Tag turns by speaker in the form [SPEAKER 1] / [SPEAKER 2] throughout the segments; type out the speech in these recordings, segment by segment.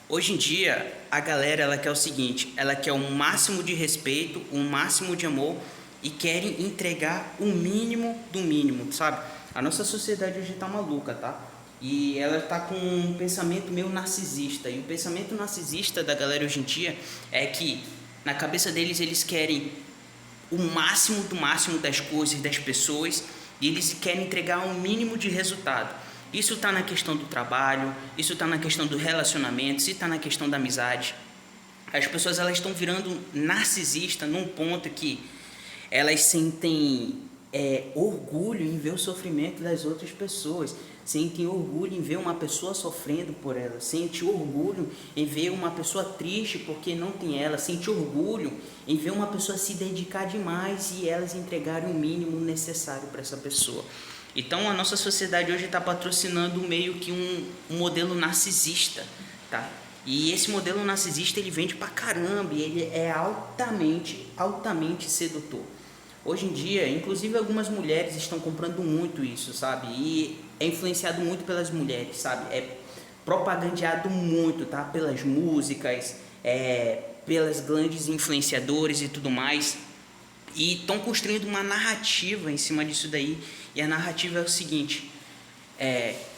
[SPEAKER 1] Hoje em dia, a galera ela quer o seguinte, ela quer o máximo de respeito, o máximo de amor e querem entregar o mínimo do mínimo, sabe? A nossa sociedade hoje tá maluca, tá? E ela tá com um pensamento meio narcisista. E o pensamento narcisista da galera hoje em dia é que na cabeça deles eles querem o máximo do máximo das coisas, das pessoas, e eles querem entregar um mínimo de resultado. Isso está na questão do trabalho, isso está na questão do relacionamento, isso está na questão da amizade. As pessoas elas estão virando narcisistas num ponto que elas sentem orgulho em ver o sofrimento das outras pessoas, sentem orgulho em ver uma pessoa sofrendo por ela, sente orgulho em ver uma pessoa triste porque não tem ela, sente orgulho em ver uma pessoa se dedicar demais e elas entregarem o mínimo necessário para essa pessoa. Então a nossa sociedade hoje está patrocinando meio que um modelo narcisista, tá? E esse modelo narcisista ele vende pra caramba e ele é altamente sedutor. Hoje em dia, inclusive algumas mulheres estão comprando muito isso, sabe? E é influenciado muito pelas mulheres, sabe? É propagandeado muito, tá? Pelas músicas, pelas grandes influenciadores e tudo mais. E estão construindo uma narrativa em cima disso daí. E a narrativa é o seguinte,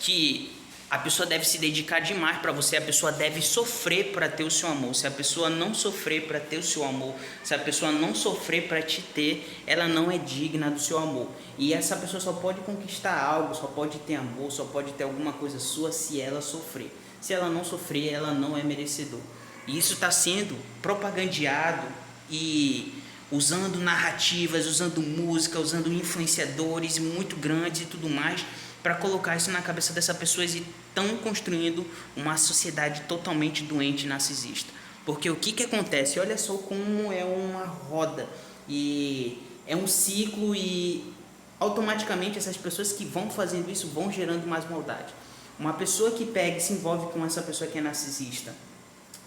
[SPEAKER 1] que a pessoa deve se dedicar demais para você, a pessoa deve sofrer para ter o seu amor. Se a pessoa não sofrer para ter o seu amor, se a pessoa não sofrer para te ter, ela não é digna do seu amor. E essa pessoa só pode conquistar algo, só pode ter amor, só pode ter alguma coisa sua se ela sofrer. Se ela não sofrer, ela não é merecedor. E isso está sendo propagandeado e usando narrativas, usando música, usando influenciadores muito grandes e tudo mais, para colocar isso na cabeça dessa pessoa e estão construindo uma sociedade totalmente doente e narcisista. Porque o que acontece? Olha só como é uma roda e é um ciclo e automaticamente essas pessoas que vão fazendo isso vão gerando mais maldade. Uma pessoa que pega e se envolve com essa pessoa que é narcisista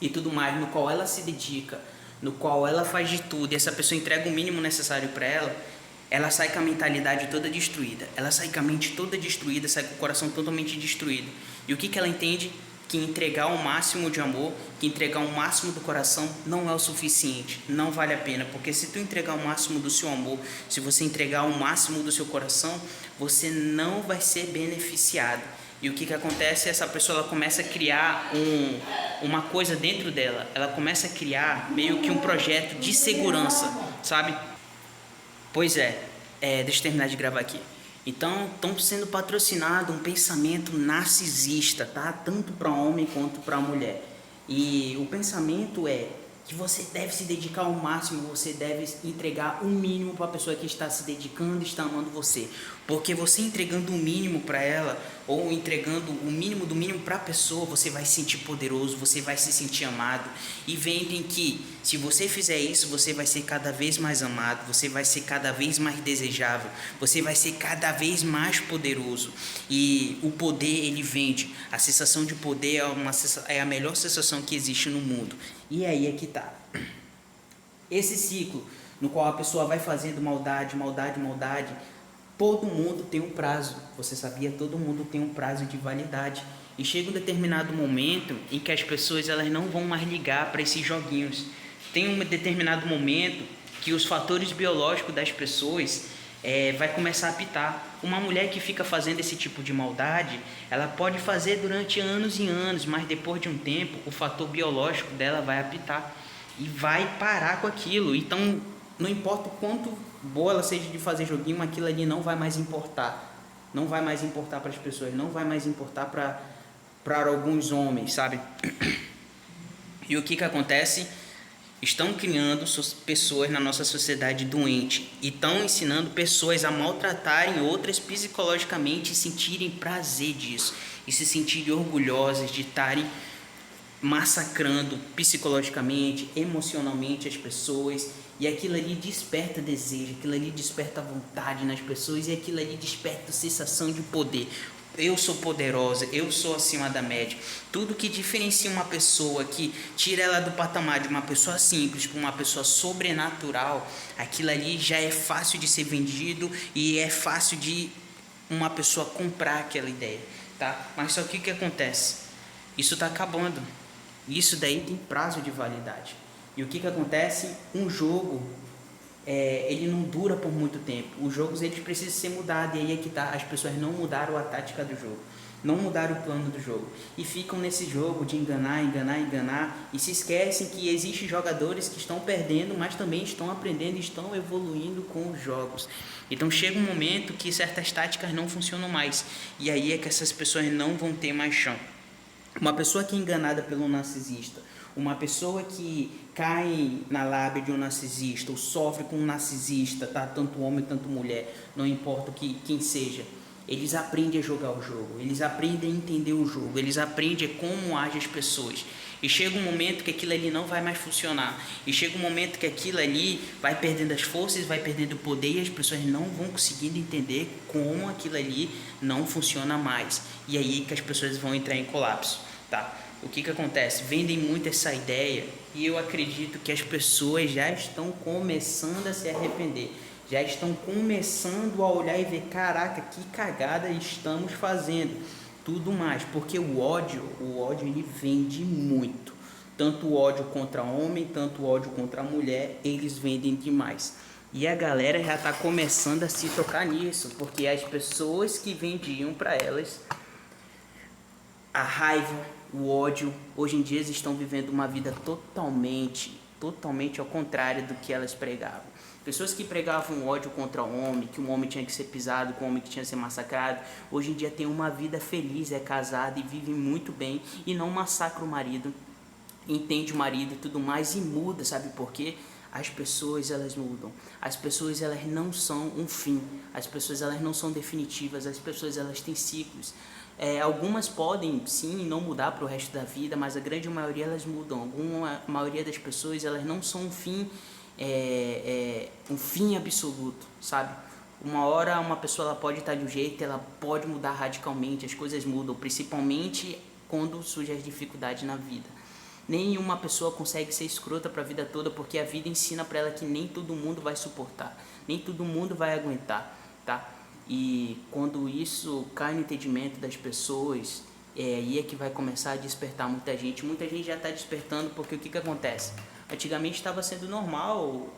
[SPEAKER 1] e tudo mais, no qual ela se dedica, no qual ela faz de tudo e essa pessoa entrega o mínimo necessário para ela, ela sai com a mentalidade toda destruída, ela sai com a mente toda destruída, sai com o coração totalmente destruído. E o que ela entende? Que entregar o máximo de amor, que entregar o máximo do coração não é o suficiente, não vale a pena, porque se tu entregar o máximo do seu amor, se você entregar o máximo do seu coração, você não vai ser beneficiado. E o que acontece? Essa pessoa ela começa a criar uma coisa dentro dela, ela começa a criar meio que um projeto de segurança, sabe? Pois deixa eu terminar de gravar aqui. Então, estão sendo patrocinado um pensamento narcisista, tá? Tanto para homem quanto para mulher. E o pensamento é que você deve se dedicar ao máximo, você deve entregar o mínimo para a pessoa que está se dedicando e está amando você. Porque você entregando o mínimo para ela, ou entregando o mínimo do mínimo para a pessoa, você vai se sentir poderoso, você vai se sentir amado. E vendem que se você fizer isso, você vai ser cada vez mais amado, você vai ser cada vez mais desejável, você vai ser cada vez mais poderoso. E o poder, ele vende. A sensação de poder é a melhor sensação que existe no mundo. E aí é que tá. Esse ciclo no qual a pessoa vai fazendo maldade, todo mundo tem um prazo. Você sabia? Todo mundo tem um prazo de validade. E chega um determinado momento em que as pessoas elas não vão mais ligar para esses joguinhos. Tem um determinado momento que os fatores biológicos das pessoas vai começar a apitar. Uma mulher que fica fazendo esse tipo de maldade, ela pode fazer durante anos e anos, mas depois de um tempo, o fator biológico dela vai apitar e vai parar com aquilo. Então, não importa o quanto boa ela seja de fazer joguinho, aquilo ali não vai mais importar. Não vai mais importar para as pessoas, não vai mais importar para alguns homens, sabe? E o que acontece? Estão criando pessoas na nossa sociedade doente e estão ensinando pessoas a maltratarem outras psicologicamente e sentirem prazer disso e se sentirem orgulhosas de estarem massacrando psicologicamente, emocionalmente as pessoas, e aquilo ali desperta desejo, aquilo ali desperta vontade nas pessoas e aquilo ali desperta sensação de poder. Eu sou poderosa, eu sou acima da média. Tudo que diferencia uma pessoa, que tira ela do patamar de uma pessoa simples para uma pessoa sobrenatural, aquilo ali já é fácil de ser vendido e é fácil de uma pessoa comprar aquela ideia, tá? Mas só que o que acontece? Isso está acabando. Isso daí tem prazo de validade. E o que que acontece? Um jogo, ele não dura por muito tempo. Os jogos, eles precisam ser mudados. E aí é que tá, as pessoas não mudaram a tática do jogo. Não mudaram o plano do jogo. E ficam nesse jogo de enganar, enganar, enganar. E se esquecem que existem jogadores que estão perdendo, mas também estão aprendendo, estão evoluindo com os jogos. Então chega um momento que certas táticas não funcionam mais. E aí é que essas pessoas não vão ter mais chão. Uma pessoa que é enganada pelo narcisista, uma pessoa que cai na lábia de um narcisista, ou sofre com um narcisista, tá? Tanto homem, tanto mulher, não importa quem seja, eles aprendem a jogar o jogo, eles aprendem a entender o jogo, eles aprendem como agem as pessoas. E chega um momento que aquilo ali não vai mais funcionar. E chega um momento que aquilo ali vai perdendo as forças, vai perdendo o poder e as pessoas não vão conseguindo entender como aquilo ali não funciona mais. E aí que as pessoas vão entrar em colapso, tá? O que acontece? Vendem muito essa ideia e eu acredito que as pessoas já estão começando a se arrepender. Já estão começando a olhar e ver, caraca, que cagada estamos fazendo. Tudo mais, porque o ódio ele vende muito. Tanto o ódio contra homem, tanto o ódio contra mulher, eles vendem demais. E a galera já está começando a se tocar nisso, porque as pessoas que vendiam para elas a raiva, o ódio, hoje em dia estão vivendo uma vida totalmente ao contrário do que elas pregavam. Pessoas que pregavam ódio contra o homem, que o homem tinha que ser pisado, que o homem tinha que ser massacrado, hoje em dia tem uma vida feliz, é casada e vive muito bem e não massacra o marido, entende o marido e tudo mais e muda, sabe por quê? As pessoas elas mudam, as pessoas elas não são um fim, as pessoas elas não são definitivas, as pessoas elas têm ciclos. Algumas podem sim não mudar para o resto da vida, mas a grande maioria elas mudam. A maioria das pessoas elas não são um fim absoluto, sabe? Uma hora uma pessoa ela pode estar de um jeito, ela pode mudar radicalmente, as coisas mudam, principalmente quando surgem as dificuldades na vida. Nenhuma pessoa consegue ser escrota para a vida toda, porque a vida ensina para ela que nem todo mundo vai suportar, nem todo mundo vai aguentar, tá? E quando isso cai no entendimento das pessoas, aí é que vai começar a despertar muita gente. Muita gente já está despertando, porque o que acontece? Antigamente estava sendo normal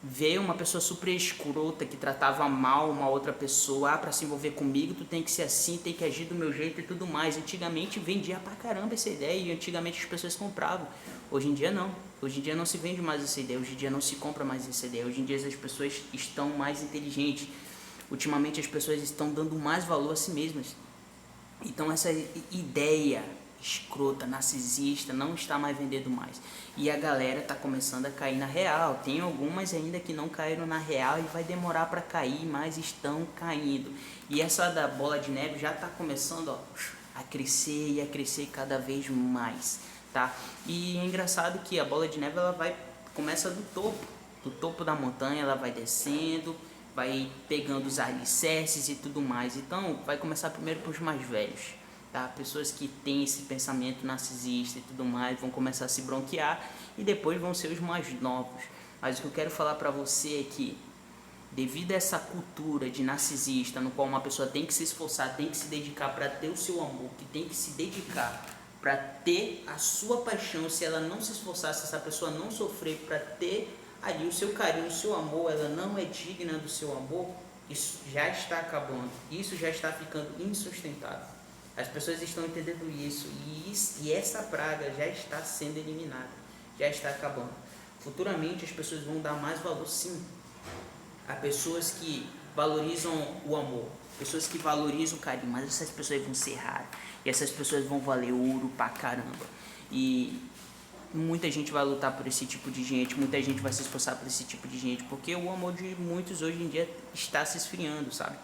[SPEAKER 1] ver uma pessoa super escrota que tratava mal uma outra pessoa. Para se envolver comigo tu tem que ser assim, tem que agir do meu jeito e tudo mais. Antigamente vendia pra caramba essa ideia e antigamente as pessoas compravam. Hoje em dia não. Hoje em dia não se vende mais essa ideia, hoje em dia não se compra mais essa ideia. Hoje em dia as pessoas estão mais inteligentes. Ultimamente as pessoas estão dando mais valor a si mesmas. Então essa ideia escrota, narcisista, não está mais vendendo mais. E a galera está começando a cair na real. Tem algumas ainda que não caíram na real e vai demorar para cair, mas estão caindo. E essa da bola de neve já está começando a crescer e a crescer cada vez mais, tá? E é engraçado que a bola de neve ela começa do topo da montanha, ela vai descendo, vai pegando os alicerces e tudo mais. Então vai começar primeiro para os mais velhos. Tá? Pessoas que têm esse pensamento narcisista e tudo mais vão começar a se bronquear e depois vão ser os mais novos. Mas o que eu quero falar para você é que devido a essa cultura de narcisista, no qual uma pessoa tem que se esforçar, tem que se dedicar para ter o seu amor, que tem que se dedicar para ter a sua paixão, se ela não se esforçar, se essa pessoa não sofrer para ter ali o seu carinho, o seu amor, ela não é digna do seu amor, isso já está acabando, isso já está ficando insustentável. As pessoas estão entendendo isso e essa praga já está sendo eliminada, já está acabando. Futuramente as pessoas vão dar mais valor sim a pessoas que valorizam o amor, pessoas que valorizam o carinho, mas essas pessoas vão ser raras e essas pessoas vão valer ouro pra caramba. E muita gente vai lutar por esse tipo de gente, muita gente vai se esforçar por esse tipo de gente, porque o amor de muitos hoje em dia está se esfriando, sabe?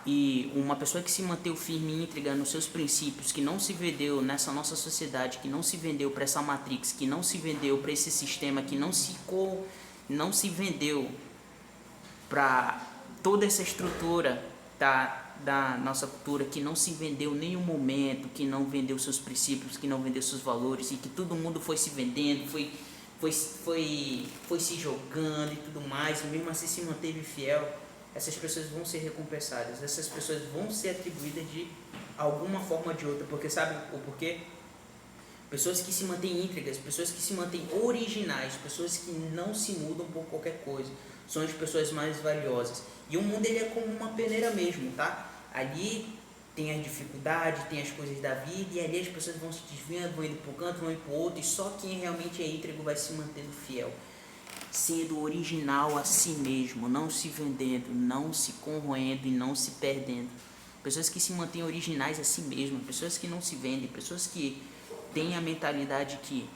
[SPEAKER 1] E uma pessoa que se manteve firme e íntegra nos seus princípios, que não se vendeu nessa nossa sociedade, que não se vendeu para essa matrix, que não se vendeu para esse sistema, que não se vendeu para toda essa estrutura da nossa cultura, que não se vendeu em nenhum momento, que não vendeu seus princípios, que não vendeu seus valores, e que todo mundo foi se vendendo, foi se jogando e tudo mais, e mesmo assim se manteve fiel. Essas pessoas vão ser recompensadas, essas pessoas vão ser atribuídas de alguma forma de outra, porque sabe o porquê? Pessoas que se mantêm íntegras, pessoas que se mantêm originais, pessoas que não se mudam por qualquer coisa, são as pessoas mais valiosas. E o mundo ele é como uma peneira mesmo, tá? Ali tem as dificuldades, tem as coisas da vida, e ali as pessoas vão se desviando, vão indo para um canto, vão indo para o outro, e só quem realmente é íntegro vai se mantendo fiel. Sendo original a si mesmo, não se vendendo, não se corroendo e não se perdendo. Pessoas que se mantêm originais a si mesmo, pessoas que não se vendem, pessoas que têm a mentalidade que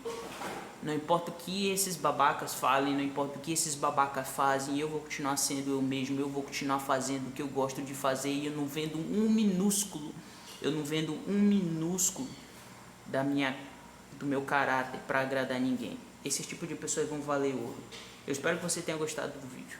[SPEAKER 1] não importa o que esses babacas falem, não importa o que esses babacas fazem, eu vou continuar sendo eu mesmo, eu vou continuar fazendo o que eu gosto de fazer e eu não vendo um minúsculo do meu caráter para agradar ninguém. Esse tipo de pessoas vão valer ouro. Eu espero que você tenha gostado do vídeo.